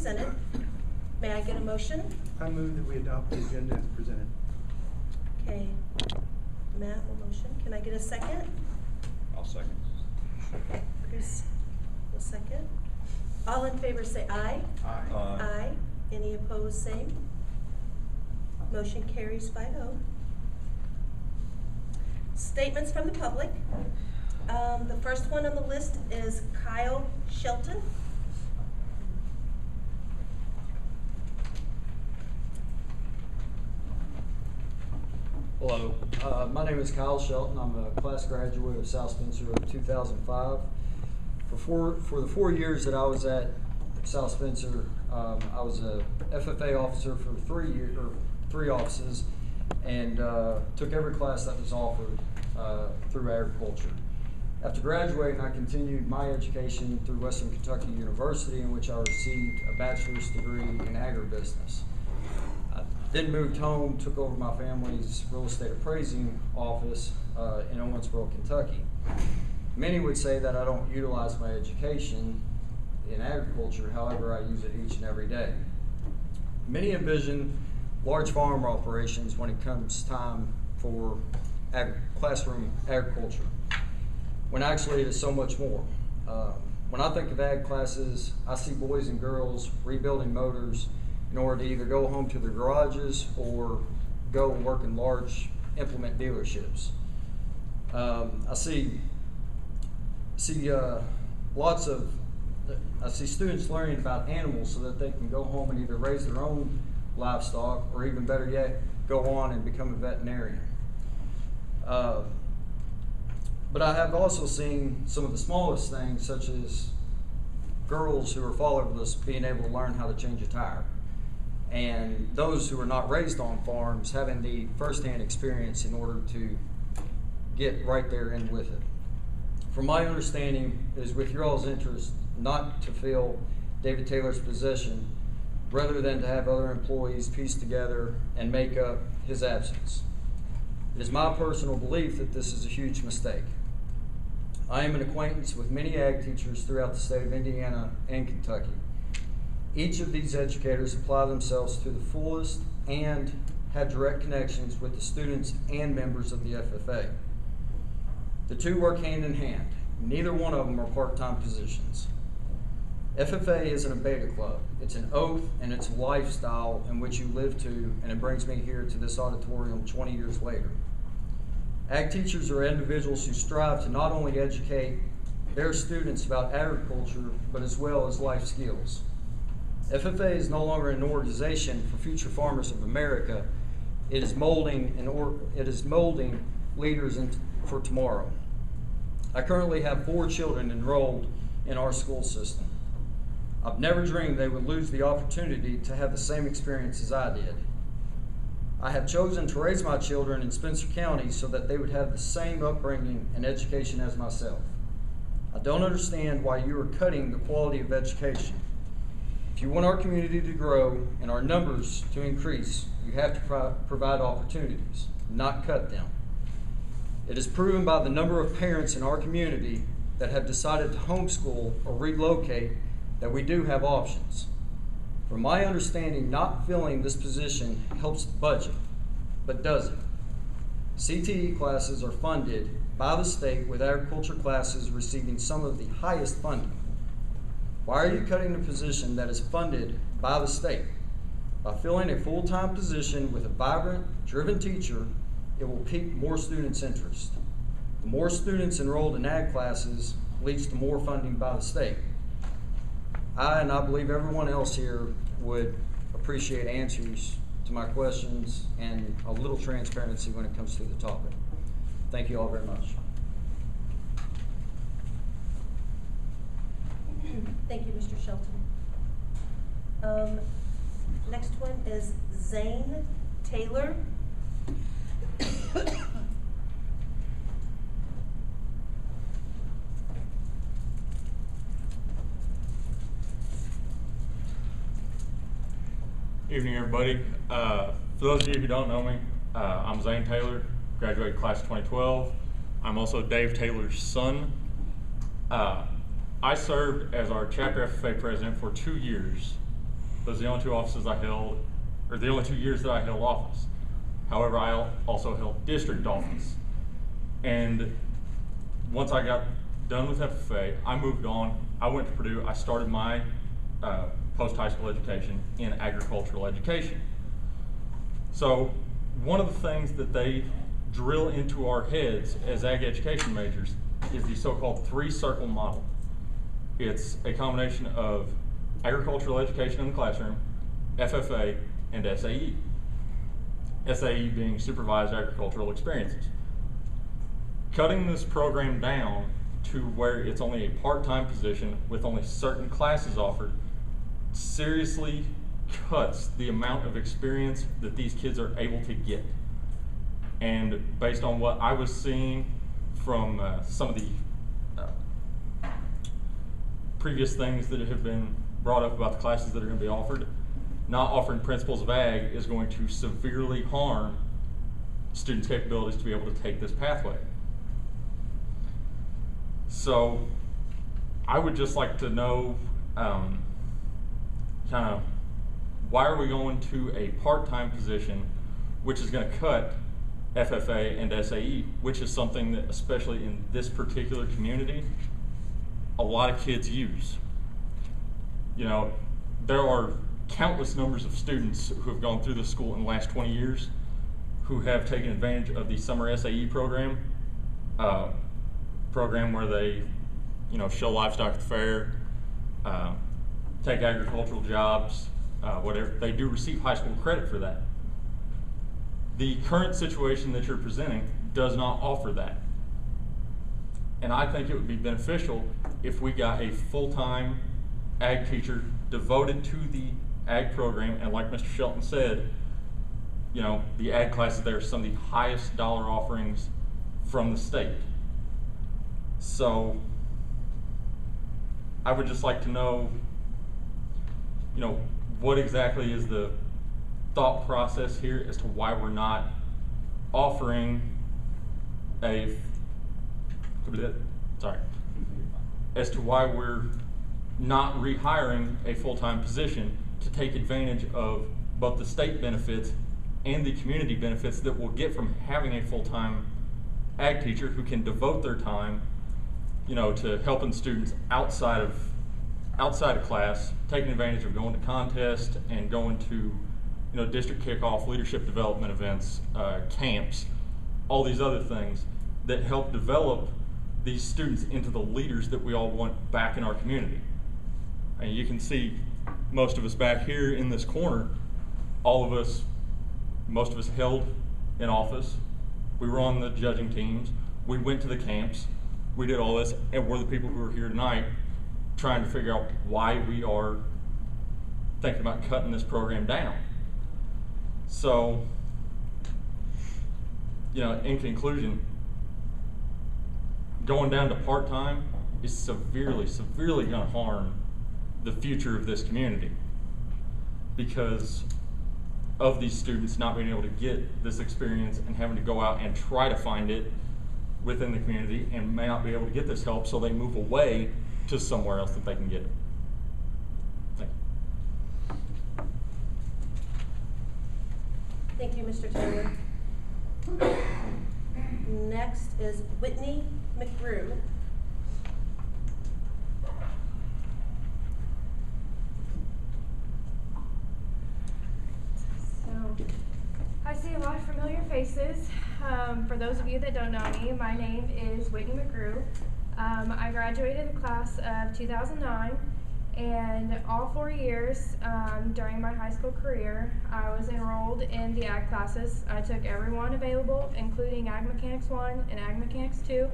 presented. May I get a motion? I move that we adopt the agenda as presented. Okay, Matt will motion. Can I get a second? I'll second. Chris will second. All in favor say aye. Aye. Aye. Any opposed, same. Motion carries 5-0. Statements from the public. The first one on the list is Kyle Shelton. Hello, my name is Kyle Shelton. I'm a class graduate of South Spencer of 2005. For the 4 years that I was at South Spencer, I was a FFA officer for 3 offices, and took every class that was offered through agriculture. After graduating, I continued my education through Western Kentucky University, in which I received a bachelor's degree in agribusiness. I then moved home, took over my family's real estate appraising office in Owensboro, Kentucky. Many would say that I don't utilize my education in agriculture, however I use it each and every day. Many envision large farm operations when it comes time for classroom agriculture, when actually it is so much more. When I think of ag classes, I see boys and girls rebuilding motors in order to either go home to their garages or go and work in large implement dealerships. I see students learning about animals so that they can go home and either raise their own livestock, or even better yet, go on and become a veterinarian. But I have also seen some of the smallest things, such as girls who are fatherless being able to learn how to change a tire, and those who are not raised on farms having the firsthand experience in order to get right there in with it. From my understanding, it is with your all's interest not to fill David Taylor's position, rather than to have other employees piece together and make up his absence. It is my personal belief that this is a huge mistake. I am an acquaintance with many ag teachers throughout the state of Indiana and Kentucky. Each of these educators apply themselves to the fullest and have direct connections with the students and members of the FFA. The two work hand in hand. Neither one of them are part-time positions. FFA isn't a beta club. It's an oath and it's a lifestyle in which you live to, and it brings me here to this auditorium 20 years later. Ag teachers are individuals who strive to not only educate their students about agriculture, but as well as life skills. FFA is no longer an organization for future farmers of America. It is molding leaders for tomorrow. I currently have 4 children enrolled in our school system. I've never dreamed they would lose the opportunity to have the same experience as I did. I have chosen to raise my children in Spencer County so that they would have the same upbringing and education as myself. I don't understand why you are cutting the quality of education. If you want our community to grow and our numbers to increase, you have to provide opportunities, not cut them. It is proven by the number of parents in our community that have decided to homeschool or relocate that we do have options. From my understanding, not filling this position helps the budget, but doesn't. CTE classes are funded by the state, with agriculture classes receiving some of the highest funding. Why are you cutting a position that is funded by the state? By filling a full-time position with a vibrant, driven teacher, it will pique more students' interest. The more students enrolled in ag classes leads to more funding by the state. I believe everyone else here would appreciate answers to my questions and a little transparency when it comes to the topic. Thank you all very much. Thank you, Mr. Shelton. Next one is Zane Taylor. Evening, everybody. For those of you who don't know me, I'm Zane Taylor, graduated class 2012. I'm also Dave Taylor's son. I served as our chapter FFA president for 2 years, Those are the only two offices I held, or the only 2 years that I held office. However, I also held district office. And once I got done with FFA, I moved on. I went to Purdue. I started my post-high school education in agricultural education. So one of the things that they drill into our heads as ag education majors is the so-called three-circle model. It's a combination of agricultural education in the classroom, FFA, and SAE. SAE being supervised agricultural experiences. Cutting this program down to where it's only a part-time position with only certain classes offered seriously cuts the amount of experience that these kids are able to get. And based on what I was seeing from some of the previous things that have been brought up about the classes that are going to be offered, not offering principles of ag is going to severely harm students' capabilities to be able to take this pathway. So I would just like to know kind of why are we going to a part-time position which is going to cut FFA and SAE, which is something that, especially in this particular community, a lot of kids use. You know, there are countless numbers of students who have gone through the school in the last 20 years who have taken advantage of the summer SAE program, where they, you know, show livestock at the fair, take agricultural jobs, whatever. They do receive high school credit for that. The current situation that you're presenting does not offer that. And I think it would be beneficial if we got a full-time ag teacher devoted to the ag program, and like Mr. Shelton said, you know, the ag classes there are some of the highest dollar offerings from the state. So I would just like to know, you know, what exactly is the thought process here as to why we're not offering as to why we're not rehiring a full-time position to take advantage of both the state benefits and the community benefits that we'll get from having a full-time ag teacher who can devote their time, you know, to helping students outside of class, taking advantage of going to contests and going to, you know, district kickoff, leadership development events, camps, all these other things that help develop these students into the leaders that we all want back in our community. And you can see most of us back here in this corner, most of us held in office. We were on the judging teams. We went to the camps. We did all this, and we're the people who are here tonight trying to figure out why we are thinking about cutting this program down. So, you know, in conclusion, going down to part-time is severely, severely going to harm the future of this community because of these students not being able to get this experience and having to go out and try to find it within the community and may not be able to get this help, so they move away to somewhere else that they can get it. Thank you. Thank you, Mr. Taylor. Next is Whitney McGrew. I see a lot of familiar faces. For those of you that don't know me, my name is Whitney McGrew. I graduated the class of 2009, and all 4 years during my high school career, I was enrolled in the ag classes. I took every one available, including Ag Mechanics 1 and Ag Mechanics 2.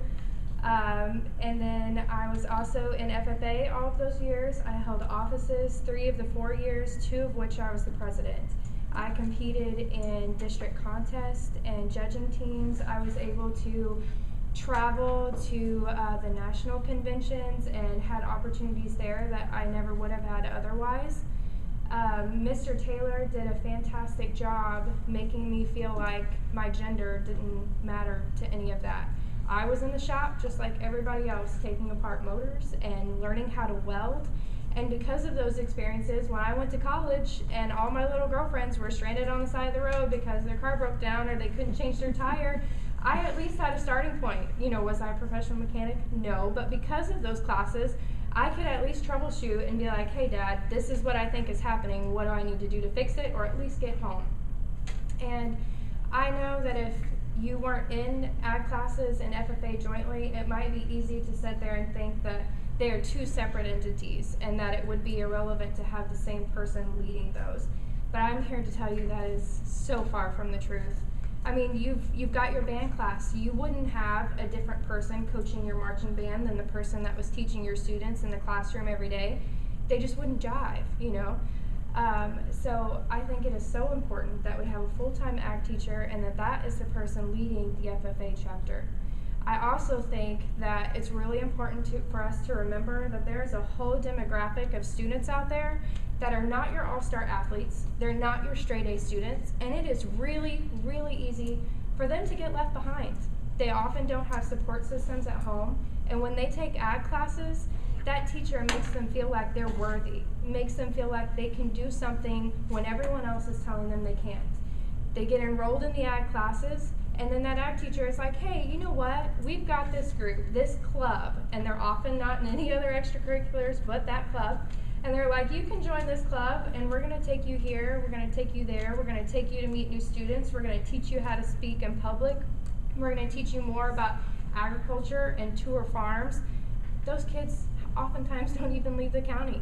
And then I was also in FFA all of those years. I held offices 3 of the 4 years, 2 of which I was the president. I competed in district contests and judging teams. I was able to travel to the national conventions and had opportunities there that I never would have had otherwise. Mr. Taylor did a fantastic job making me feel like my gender didn't matter to any of that. I was in the shop just like everybody else, taking apart motors and learning how to weld And because of those experiences, when I went to college and all my little girlfriends were stranded on the side of the road because their car broke down or they couldn't change their tire, I at least had a starting point. You know, was I a professional mechanic? No, but because of those classes, I could at least troubleshoot and be like, hey Dad, this is what I think is happening. What do I need to do to fix it, or at least get home? And I know that if you weren't in ag classes and FFA jointly, it might be easy to sit there and think that they are two separate entities and that it would be irrelevant to have the same person leading those. But I'm here to tell you that is so far from the truth. I mean, you've got your band class. You wouldn't have a different person coaching your marching band than the person that was teaching your students in the classroom every day. They just wouldn't jive, you know? So I think it is so important that we have a full-time ag teacher and that is the person leading the FFA chapter. I also think that it's really important for us to remember that there is a whole demographic of students out there that are not your all-star athletes, they're not your straight-A students, and it is really, really easy for them to get left behind. They often don't have support systems at home, and when they take ag classes, that teacher makes them feel like they're worthy, makes them feel like they can do something when everyone else is telling them they can't. They get enrolled in the ag classes, and then that ag teacher is like, hey, you know what? We've got this group, this club, and they're often not in any other extracurriculars but that club. And they're like, you can join this club, and we're going to take you here, we're going to take you there, we're going to take you to meet new students, we're going to teach you how to speak in public, we're going to teach you more about agriculture and tour farms. Those kids oftentimes don't even leave the county.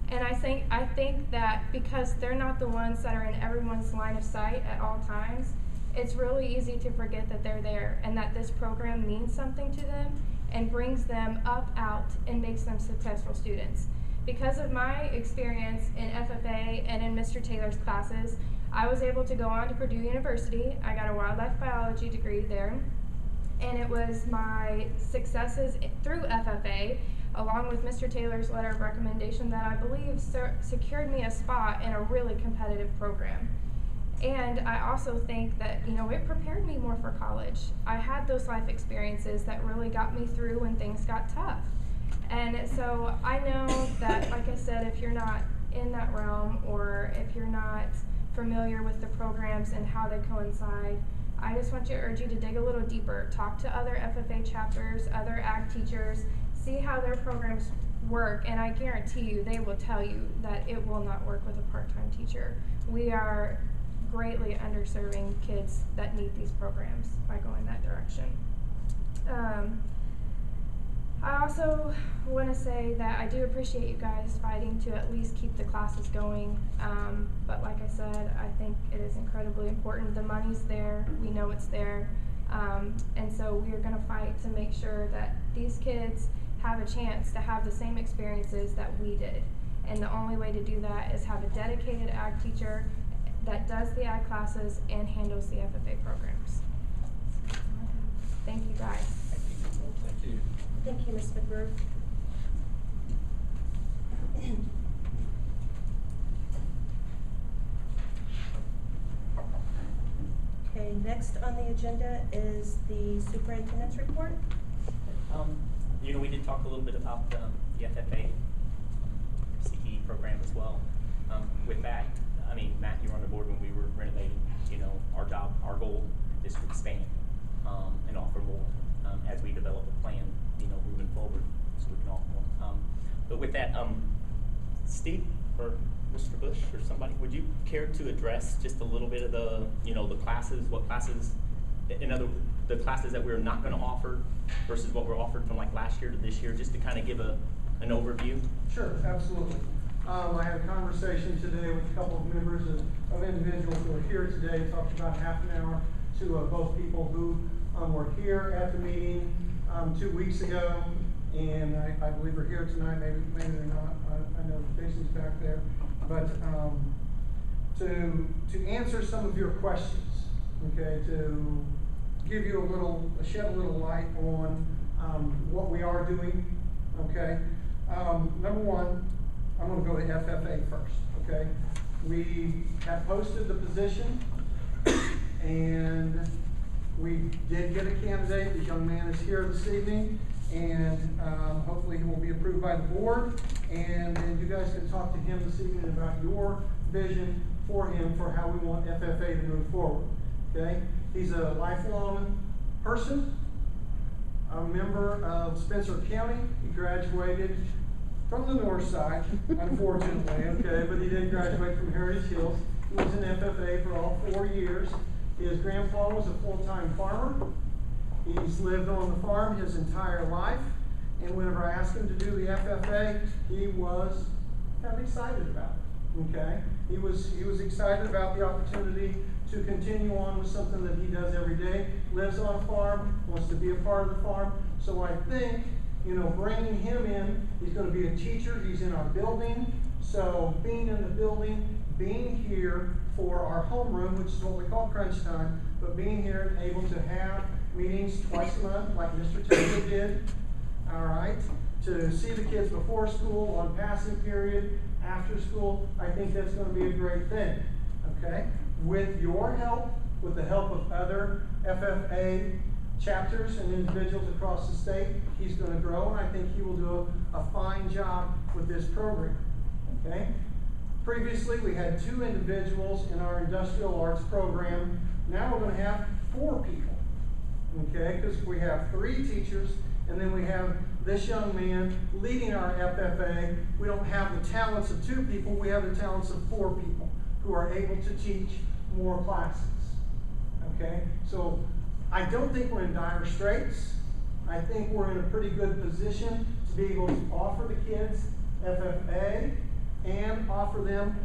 And I think that because they're not the ones that are in everyone's line of sight at all times, it's really easy to forget that they're there and that this program means something to them and brings them up, out, and makes them successful students. Because of my experience in FFA and in Mr. Taylor's classes, I was able to go on to Purdue University. I got a wildlife biology degree there, and it was my successes through FFA, along with Mr. Taylor's letter of recommendation, that I believe secured me a spot in a really competitive program. And I also think that, you know, it prepared me more for college. I had those life experiences that really got me through when things got tough. And so I know that, like I said, if you're not in that realm or if you're not familiar with the programs and how they coincide, I just want to urge you to dig a little deeper. Talk to other FFA chapters, other ag teachers, see how their programs work, and I guarantee you they will tell you that it will not work with a part-time teacher. We are greatly underserving kids that need these programs by going that direction. I also want to say that I do appreciate you guys fighting to at least keep the classes going, but like I said, I think it is incredibly important. The money's there, we know it's there, and so we are going to fight to make sure that these kids have a chance to have the same experiences that we did. And the only way to do that is have a dedicated ag teacher that does the ag classes and handles the FFA programs. Thank you guys. Thank you. Thank you, Ms. McGrew. Okay, next on the agenda is the superintendent's report. You know, we did talk a little bit about the FFA CE program as well. With that, I mean, Matt, you were on the board when we were renovating. You know, our goal is to expand and offer more as we develop a plan, you know, moving forward, so we can offer more. But with that, Steve or Mr. Bush or somebody, would you care to address just a little bit of the, you know, the classes, what classes, the classes that we're not going to offer versus what were offered from like last year to this year, just to kind of give an overview? Sure, absolutely. I had a conversation today with a couple of members of individuals who are here today, talked about half an hour to both people who were here at the meeting 2 weeks ago, and I believe are here tonight, maybe they're not. I know Jason's back there, but to answer some of your questions, okay, to give you shed a little light on what we are doing, okay. Number one, I'm going to go to FFA first, okay. We have posted the position, and we did get a candidate. The young man is here this evening, And hopefully he will be approved by the board. And then you guys can talk to him this evening about your vision for him for how we want FFA to move forward. Okay? He's a lifelong person, a member of Spencer County. He graduated from the north side, unfortunately, okay, but he did graduate from Heritage Hills. He was in FFA for all 4 years. His grandpa was a full-time farmer. He's lived on the farm his entire life, and whenever I asked him to do the FFA, he was kind of excited about it, okay? He was excited about the opportunity to continue on with something that he does every day, lives on a farm, wants to be a part of the farm. So I think, you know, bringing him in, he's going to be a teacher, he's in our building. So being in the building, being here for our homeroom, which is what we call crunch time, but being here and able to have meetings twice a month like Mr. Taylor did, all right, to see the kids before school, on passing period, after school, I think that's going to be a great thing, okay? With your help, with the help of other FFA chapters and individuals across the state, he's going to grow, and I think he will do a fine job with this program, okay? Previously, we had 2 individuals in our industrial arts program. Now we're going to have 4 people, okay? Because we have 3 teachers, and then we have this young man leading our FFA. We don't have the talents of 2 people, we have the talents of 4 people who are able to teach more classes, okay? So I don't think we're in dire straits. I think we're in a pretty good position to be able to offer the kids FFA and offer them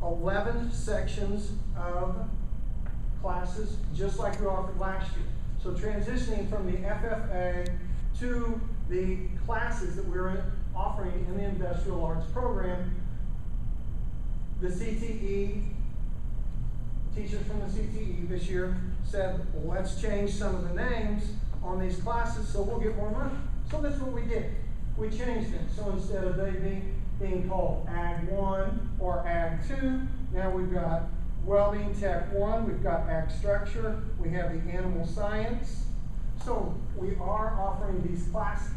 11 sections of classes just like we offered last year. So transitioning from the FFA to the classes that we're offering in the industrial arts program, the CTE, teachers from the CTE this year said, well, let's change some of the names on these classes so we'll get more money. So that's what we did. We changed them. So instead of they being called Ag 1 or Ag 2, now we've got Welding Tech 1, we've got Ag Structure, we have the Animal Science. So we are offering these classes,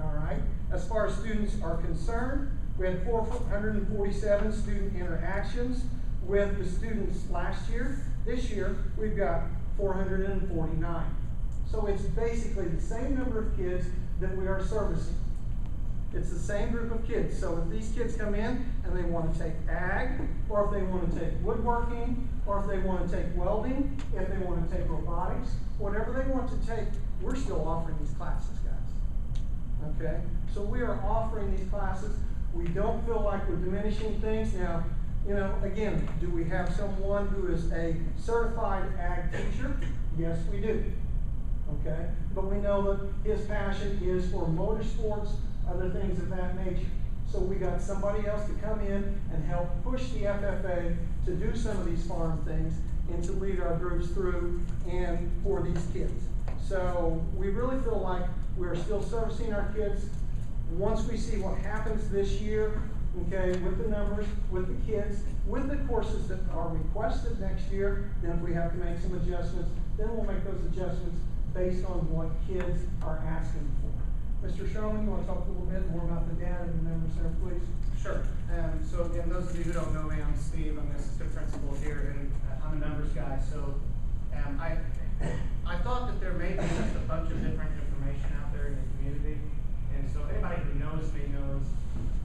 all right? As far as students are concerned, we had 447 student interactions with the students last year. This year, we've got 449. So it's basically the same number of kids that we are servicing. It's the same group of kids. So if these kids come in and they want to take ag, or if they want to take woodworking, or if they want to take welding, if they want to take robotics, whatever they want to take, we're still offering these classes, guys. Okay? So we are offering these classes. We don't feel like we're diminishing things. Now, you know, again, do we have someone who is a certified ag teacher? Yes, we do. Okay? But we know that his passion is for motorsports, other things of that nature. So we got somebody else to come in and help push the FFA to do some of these farm things and to lead our groups through and for these kids. So we really feel like we're still servicing our kids. Once we see what happens this year, okay, with the numbers, with the kids, with the courses that are requested next year, then if we have to make some adjustments, then we'll make those adjustments based on what kids are asking for. Mr. Sherman, you want to talk a little bit more about the data and the numbers there, please? Sure. So again, those of you who don't know me, I'm Steve. I'm the assistant principal here, and I'm a numbers guy. So I thought that there may be just a bunch of different information out there in the community, and so anybody who knows me knows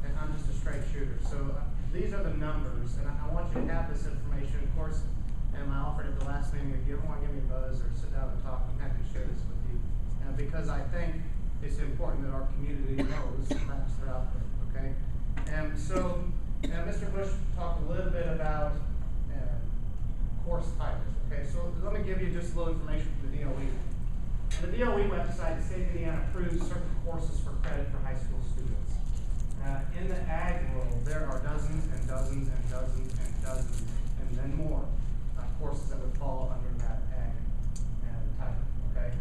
that I'm just a straight shooter. So these are the numbers, and I want you to have this information. Of course, I offered at the last meeting, if you ever want to give me a buzz or sit down and talk, I'm happy to share this with you, because I think it's important that our community knows the facts that are out there, okay? And so, Mr. Bush talked a little bit about course titles, okay? So let me give you just a little information from the DOE. On the DOE website, the state of Indiana approves certain courses for credit for high school students. In the ag world, there are dozens and dozens and dozens and dozens, and then more courses that would fall under that ag title, okay?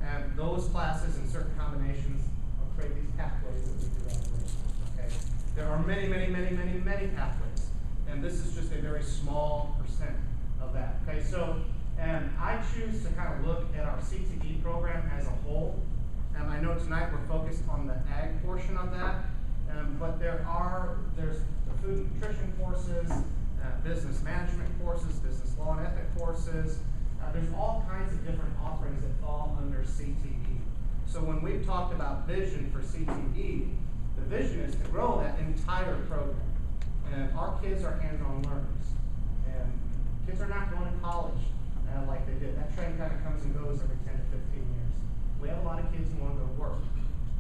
And those classes and certain combinations will create these pathways that we do evaluation, okay? There are many, many, many, many, many pathways, and this is just a very small percent of that, okay? So I choose to kind of look at our CTE program as a whole, I know tonight we're focused on the ag portion of that, but there's the food and nutrition courses, business management courses, business law and ethic courses. There's all kinds of different offerings that fall under CTE. So when we've talked about vision for CTE, the vision is to grow that entire program. And our kids are hands-on learners. And kids are not going to college like they did. That train kind of comes and goes every 10 to 15 years. We have a lot of kids who want to go to work.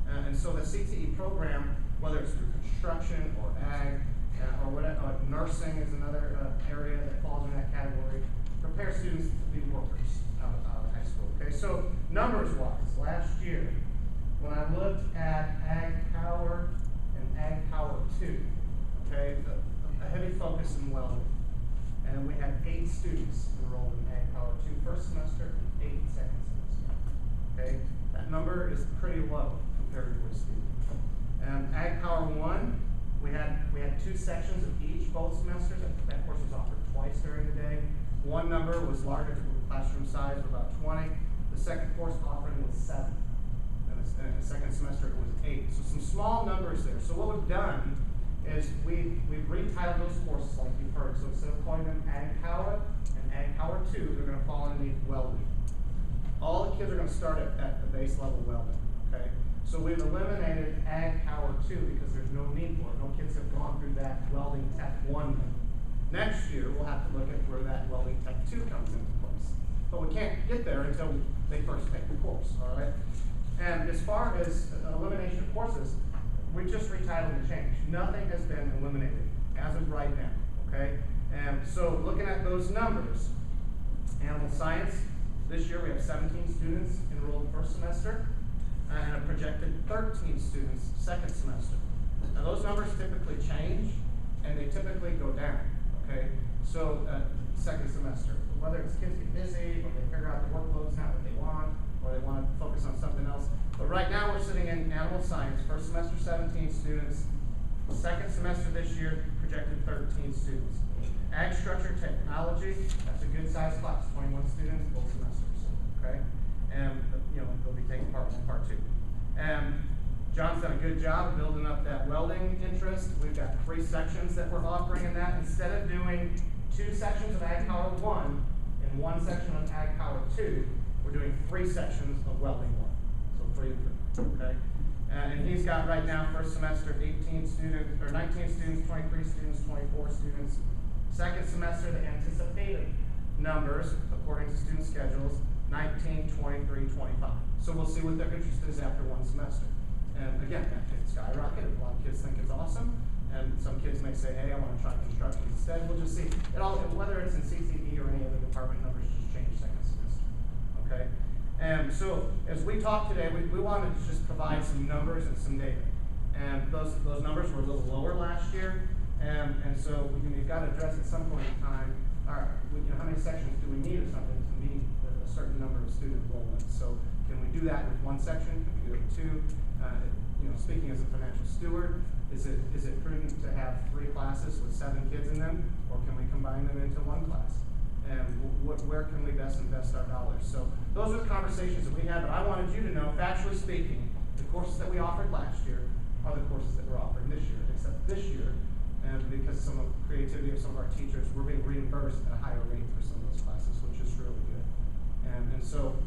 And so the CTE program, whether it's through construction or ag, or whatever, nursing is another area that falls in that category, prepare students to be workers out of high school. Okay, so numbers-wise, last year, when I looked at Ag Power and Ag Power 2, okay, a heavy focus in welding, and we had 8 students enrolled in Ag Power 2 first semester and 8 second semester. Okay, that number is pretty low compared to what's needed. Ag Power 1. We had 2 sections of each both semesters. That course was offered twice during the day. One number was larger, classroom size of about 20. The second course offering was 7. And the second semester it was 8. So some small numbers there. So what we've done is we've retitled those courses like you've heard. So instead of calling them Ag Power and Ag Power 2, they're going to fall underneath welding. All the kids are going to start at the base level welding. Okay. So we've eliminated Ag Power 2 because there's no need for it. No kids have gone through that welding Tech 1. Next year, we'll have to look at where that welding Tech 2 comes into place. But we can't get there until they first take the course, all right? And as far as elimination of courses, we just retitled and changed. Nothing has been eliminated as of right now, okay? And so looking at those numbers, animal science, this year we have 17 students enrolled first semester, and a projected 13 students second semester. Now those numbers typically change, and they typically go down, okay? So second semester, whether it's kids get busy, or they figure out the workload's not what they want, or they want to focus on something else. But right now we're sitting in animal science, first semester 17 students, second semester this year projected 13 students. Ag structure technology, that's a good sized class, 21 students, both semesters, okay? And they'll be taking part 1, part 2. And John's done a good job of building up that welding interest. We've got 3 sections that we're offering in that. Instead of doing 2 sections of Ag Power 1 and 1 section of Ag Power 2, we're doing 3 sections of welding 1. So 3 and 3, okay? And he's got right now first semester 18 students, or 19 students, 23 students, 24 students. Second semester, the anticipated numbers, according to student schedules, 19, 23, 25. So we'll see what their interest is after 1 semester. And again, that could skyrocket. A lot of kids think it's awesome. And some kids may say, hey, I want to try construction instead. We'll just see. It all, whether it's in CCE or any other department, numbers just change second semester. Okay? And so as we talk today, we wanted to just provide some numbers and some data. And those numbers were a little lower last year. And so you've got to address at some point in time, how many sections do we need or something to meet a certain number of student enrollment. So can we do that with 1 section? Can we do it with 2? Speaking as a financial steward, is it prudent to have 3 classes with 7 kids in them, or can we combine them into 1 class? And where can we best invest our dollars? So those are the conversations that we had, but I wanted you to know, factually speaking, the courses that we offered last year are the courses that we're offering this year, except this year, and because some of the creativity of some of our teachers, we're being reimbursed at a higher rate for some of those classes, which is really good. And so,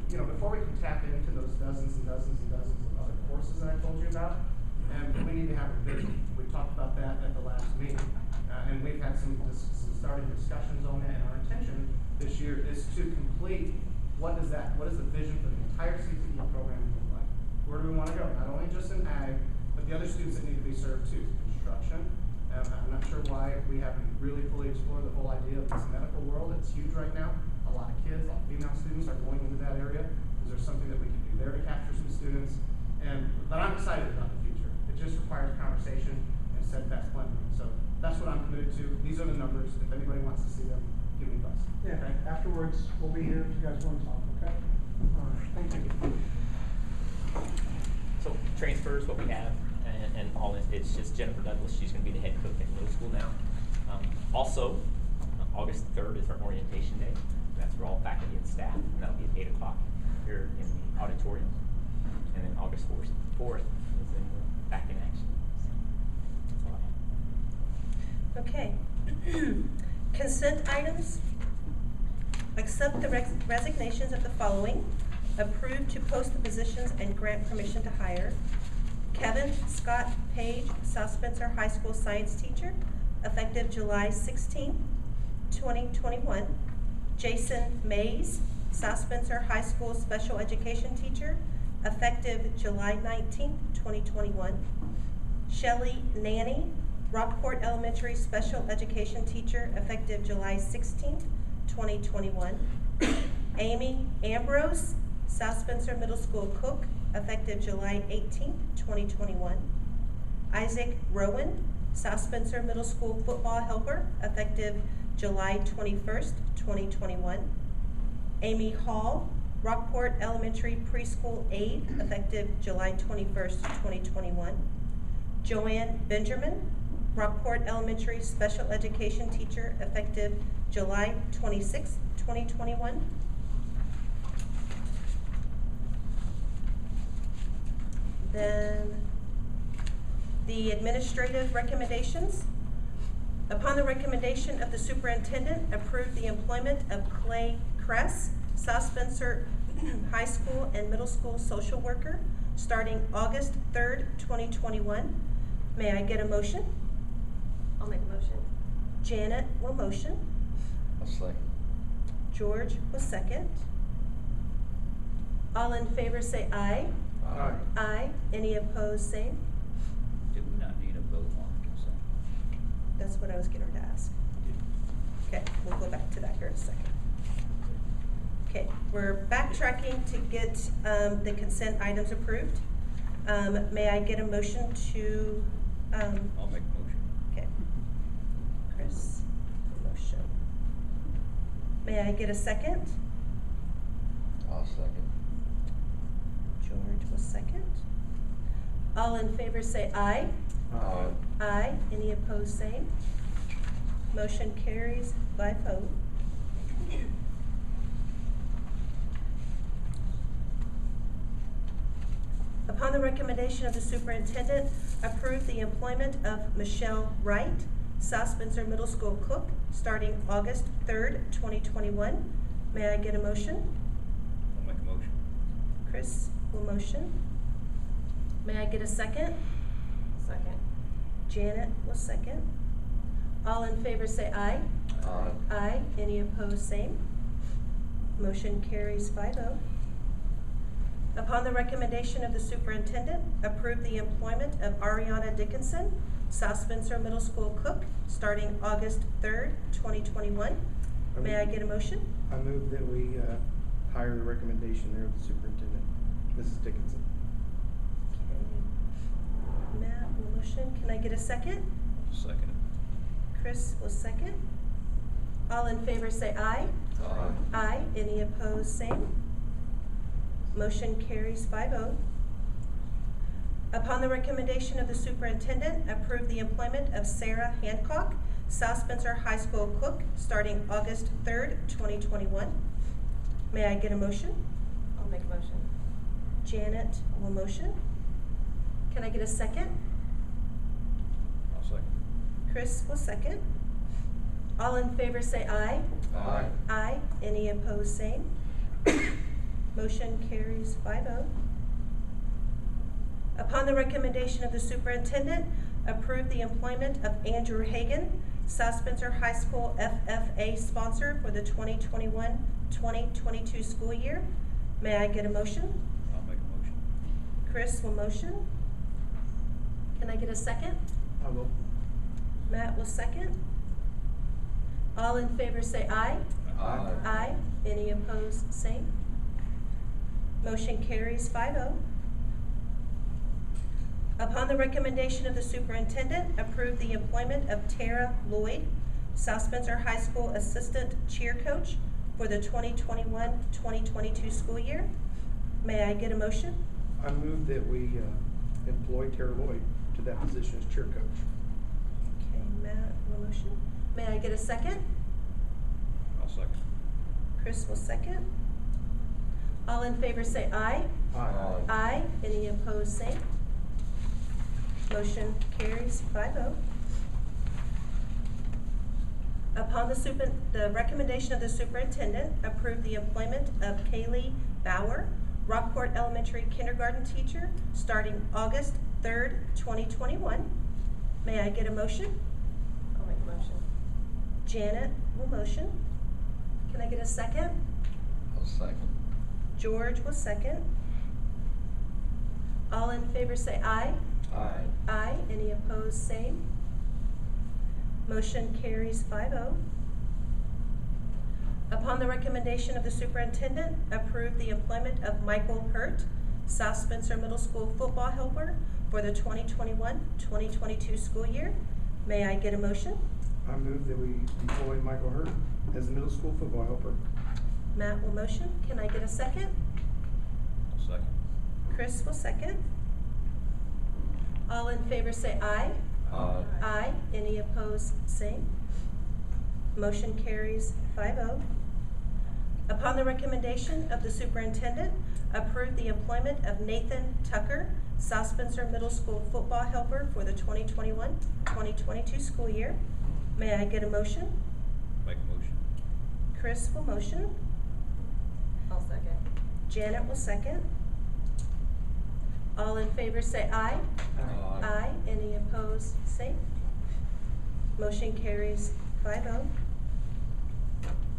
before we can tap into those dozens and dozens and dozens of other courses that I told you about, we need to have a vision. We talked about that at the last meeting, and we've had some starting discussions on that. And our intention this year is to complete what is the vision for the entire CTE program look like? Where do we want to go? Not only just in ag, but the other students that need to be served too. Construction. I'm not sure why we haven't really fully explored the whole idea of this medical world. It's huge right now. A lot of kids, a lot of female students are going into that area. Is there something that we can do there to capture some students? But I'm excited about the future. It just requires conversation and steadfast planning. So that's what I'm committed to. These are the numbers. If anybody wants to see them, give me a buzz. Yeah, okay? Afterwards, we'll be here if you guys want to talk, okay? All right, thank you. So transfers, what we have, and all it's just Jennifer Douglas. She's going to be the head cook at middle school now. Also, August 3rd is our orientation day. That's for all faculty and staff, and that'll be at 8 o'clock here in the auditorium. then August 4th is then we're back in action. So, that's all I have. Okay. Consent items. Accept the resignations of the following. Approve to post the positions and grant permission to hire. Kevin Scott Page, South Spencer High School science teacher, effective July 16, 2021. Jason Mays, South Spencer High School special education teacher, effective July 19, 2021. Shelley Nanny, Rockport Elementary special education teacher, effective July 16, 2021. Amy Ambrose, South Spencer Middle School cook, effective July 18, 2021. Isaac Rowan, South Spencer Middle School football helper, effective July 21st, 2021. Amy Hall, Rockport Elementary preschool aide, effective July 21st, 2021. Joanne Benjamin, Rockport Elementary special education teacher, effective July 26th, 2021. Then the administrative recommendations. Upon the recommendation of the superintendent, approve the employment of Clay Kress, South Spencer High School and Middle School social worker, starting August 3rd, 2021. May I get a motion? I'll make a motion. Janet will motion. I'll second. George will second. All in favor say aye. Aye. Aye. Any opposed, same. Do we not need a vote on consent? That's what I was getting ready to ask. Okay, we'll go back to that here in a second. Okay, we're backtracking to get the consent items approved. May I get a motion to, I'll make a motion. okay. Chris, motion. May I get a second? I'll second. George will second. All in favor say aye. Aye. Aye. Any opposed, same. Motion carries by vote. Upon the recommendation of the superintendent, approve the employment of Michelle Wright, South Spencer Middle School cook, starting August 3rd, 2021. May I get a motion? I'll make a motion. Chris will motion. May I get a second? Second. Janet will second. All in favor say aye. Aye. Aye. Any opposed, same. Motion carries 5-0. Upon the recommendation of the superintendent, approve the employment of Ariana Dickinson, South Spencer Middle School cook, starting August 3rd, 2021. May I get a motion? I move that we hire the recommendation there of the superintendent, Mrs. Dickinson. Okay. Matt will motion. Can I get a second? Second it. Chris will second. All in favor say aye. Aye. Aye. Any opposed, same. Motion carries 5-0. Upon the recommendation of the superintendent, approve the employment of Sarah Hancock, South Spencer High School cook, starting August 3rd, 2021. May I get a motion? I'll make a motion. Janet will motion. Can I get a second? I'll second. Chris will second. All in favor say aye. Aye. Aye. Any opposed, same. Motion carries 5-0. Upon the recommendation of the superintendent, approve the employment of Andrew Hagan, South Spencer High School FFA sponsor for the 2021-2022 school year. May I get a motion? I'll make a motion. Chris will motion. Can I get a second? I will. Matt will second. All in favor say aye. Aye. Aye. Any opposed, same. Motion carries 5-0. Upon the recommendation of the superintendent, approve the employment of Tara Lloyd, South Spencer High School assistant cheer coach for the 2021-2022 school year. May I get a motion? I move that we employ Tara Lloyd to that position as cheer coach. Okay, Matt will motion. May I get a second? I'll second. Chris will second. All in favor say aye. Aye. Aye. Any opposed, same. Motion carries 5-0. Upon the recommendation of the superintendent, approve the employment of Kaylee Bauer, Rockport Elementary kindergarten teacher, starting August 3rd, 2021. May I get a motion? I'll make a motion. Janet will motion. Can I get a second? I'll second. George will second. All in favor say aye. Aye. Aye. Any opposed, same. Motion carries 5-0. Upon the recommendation of the superintendent, approve the employment of Michael Hurt, South Spencer Middle School football helper for the 2021-2022 school year. May I get a motion? I move that we employ Michael Hurt as the middle school football helper. Matt will motion. Can I get a second? I'll second. Chris will second. All in favor say aye. Aye. Aye. Any opposed, same. Motion carries 5-0. Upon the recommendation of the superintendent, approve the employment of Nathan Tucker, South Spencer Middle School football helper for the 2021-2022 school year. May I get a motion? Make a motion. Chris will motion. I'll second. Janet will second. All in favor say aye. Aye. Aye. Any opposed, same. Motion carries 5-0.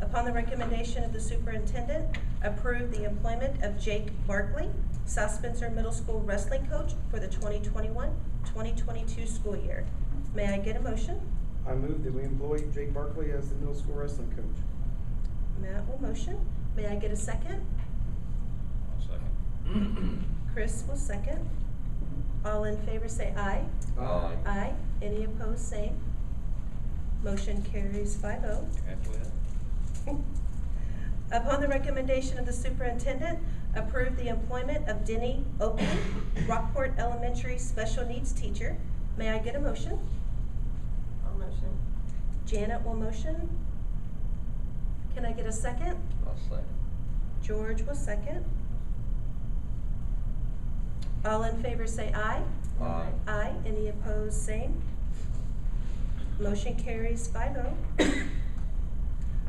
Upon the recommendation of the superintendent, approve the employment of Jake Barkley, South Spencer Middle School wrestling coach for the 2021-2022 school year. May I get a motion? I move that we employ Jake Barkley as the middle school wrestling coach. Matt will motion. May I get a second? I'll second. Chris will second. All in favor say aye. Aye. Aye. Any opposed, same. Motion carries 5-0. Halfway up. Upon the recommendation of the superintendent, approve the employment of Denny Oakley, Rockport Elementary special needs teacher. May I get a motion? I'll motion. Janet will motion. Can I get a second? I'll second. George will second. All in favor say aye. Aye. Aye. Any opposed, same. Motion carries 5-0.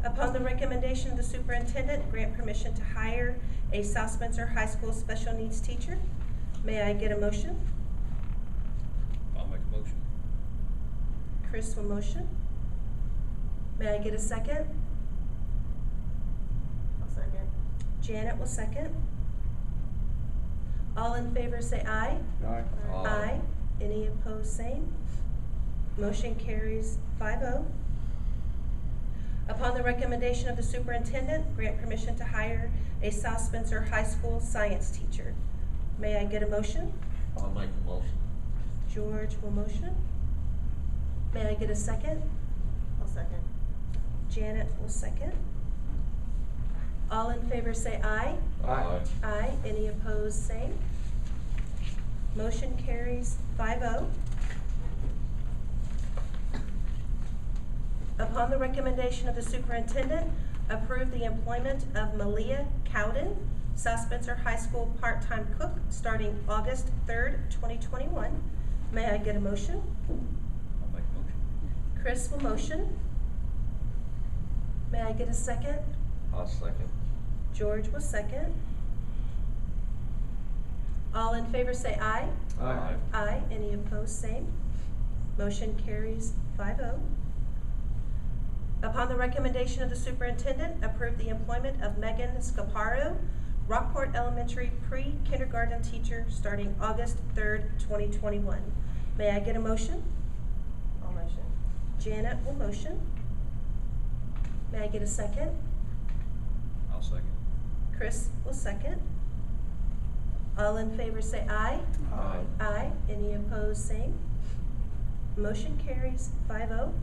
Upon the recommendation of the superintendent, grant permission to hire a South Spencer High School special needs teacher. May I get a motion? I'll make a motion. Chris will motion. May I get a second? I'll second. Janet will second. All in favor say aye. Aye. Aye. Any opposed, same. Motion carries 5-0. Upon the recommendation of the superintendent, grant permission to hire a South Spencer High School science teacher. May I get a motion? I'll make a motion. George will motion. May I get a second? I'll second. Janet will second. All in favor say aye. Aye. Aye. Any opposed, same. Motion carries 5-0. Upon the recommendation of the superintendent, approve the employment of Malia Cowden, South Spencer High School part-time cook, starting August 3rd, 2021. May I get a motion? I'll make a motion. Chris will motion. May I get a second? I'll second. George will second. All in favor say aye. Aye. Aye. Any opposed, same. Motion carries 5-0. Upon the recommendation of the superintendent, approve the employment of Megan Scaparo, Rockport Elementary pre-kindergarten teacher, starting August 3rd, 2021. May I get a motion? I'll motion. Janet will motion. May I get a second? I'll second. Chris will second. All in favor say aye. Aye. Aye. Any opposed, same. Motion carries 5-0.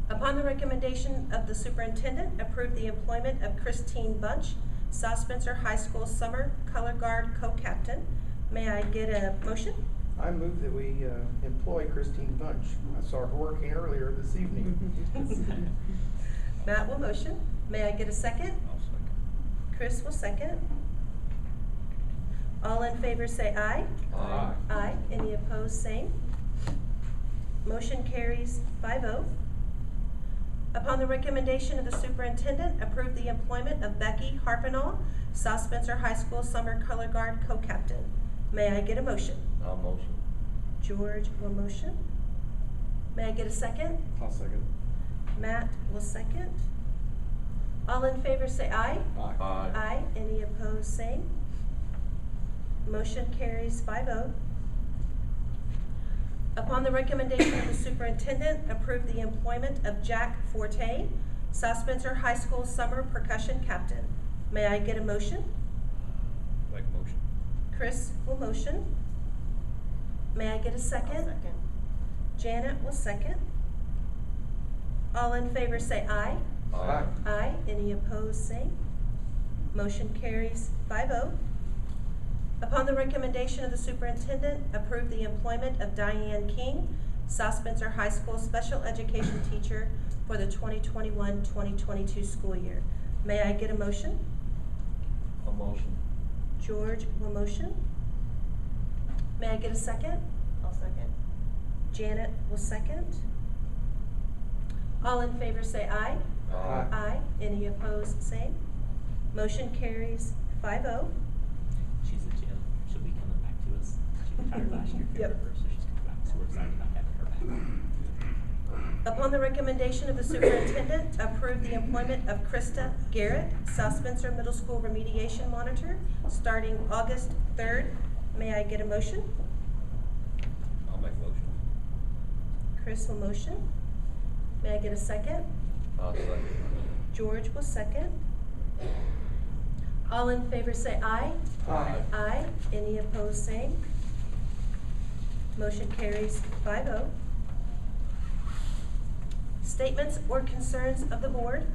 Upon the recommendation of the superintendent, approve the employment of Christine Bunch, South Spencer High School Summer Color Guard Co-Captain. May I get a motion? I move that we employ Christine Bunch. I saw her working earlier this evening. Matt will motion. May I get a second? I'll second. Chris will second. All in favor say aye. Aye. Aye. Any opposed, same. Motion carries 5-0. Upon the recommendation of the superintendent, approve the employment of Becky Harpenall, South Spencer High School Summer Color Guard Co-Captain. May I get a motion? I'll motion. George will motion. May I get a second? I'll second. Matt will second. All in favor say aye. Aye. Aye. Any opposed, same. Motion carries 5-0. Upon the recommendation of the superintendent, approve the employment of Jack Forte, South Spencer High School Summer Percussion Captain. May I get a motion? Make a motion. Chris will motion. May I get a I'll second? second. Janet will second. All in favor say aye. Aye. Aye. Any opposed, same. Motion carries 5-0. Upon the recommendation of the superintendent, approve the employment of Diane King, South Spencer High School Special Education Teacher for the 2021-2022 school year. May I get a motion? I'll motion. George will motion. May I get a second? I'll second. Janet will second. All in favor say aye. Aye. Aye. Any opposed, same. Motion carries 5-0. She's a gem. She'll be coming back to us. She retired last year, if you Yep. remember, so she's coming back, so we're excited about having her back. Upon the recommendation of the superintendent, approve the employment of Krista Garrett, South Spencer Middle School Remediation Monitor, starting August 3rd. May I get a motion? I'll make a motion. Chris will motion. May I get a second? I'll second. George will second. All in favor say aye. Aye. Aye. Any opposed, same. Motion carries 5-0. Statements or concerns of the board?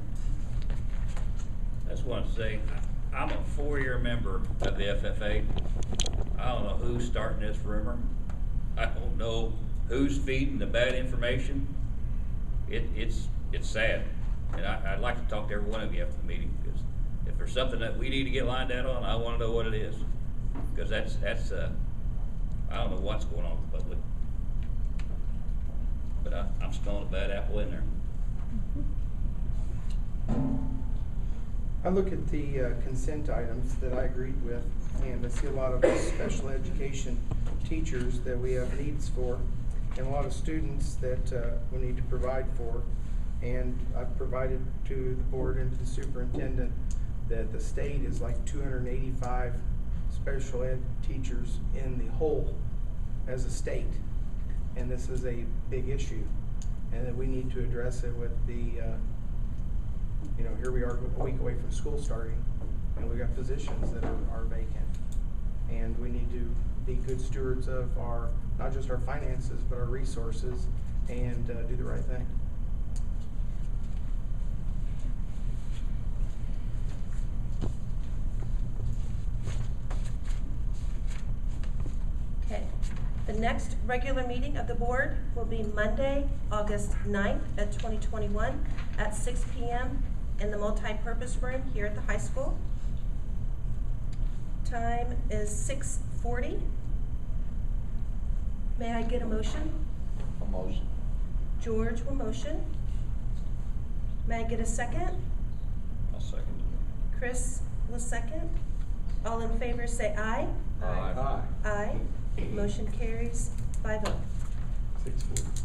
I just want to say, I'm a 4-year member of the FFA. I don't know who's starting this rumor. I don't know who's feeding the bad information. It's sad. And I'd like to talk to every one of you after the meeting, because if there's something that we need to get lined out on, I want to know what it is. Because that's I don't know what's going on with the public. But I'm smelling a bad apple in there. I look at the consent items that I agreed with, and I see a lot of special education teachers that we have needs for, and a lot of students that we need to provide for. And I've provided to the board and to the superintendent that the state is like 285 special ed teachers in the whole as a state. And this is a big issue, and that we need to address it with the, here we are a week away from school starting, and we got positions that are vacant. And we need to be good stewards of our, not just our finances, but our resources, and do the right thing. Okay. The next regular meeting of the board will be Monday, August 9th at 2021 at 6 p.m. in the multi-purpose room here at the high school. Time is 6:40. May I get a motion? A motion. George will motion. May I get a second? I'll second. Chris will second. All in favor say aye. Aye. Aye. Motion carries 5-0. 6:40.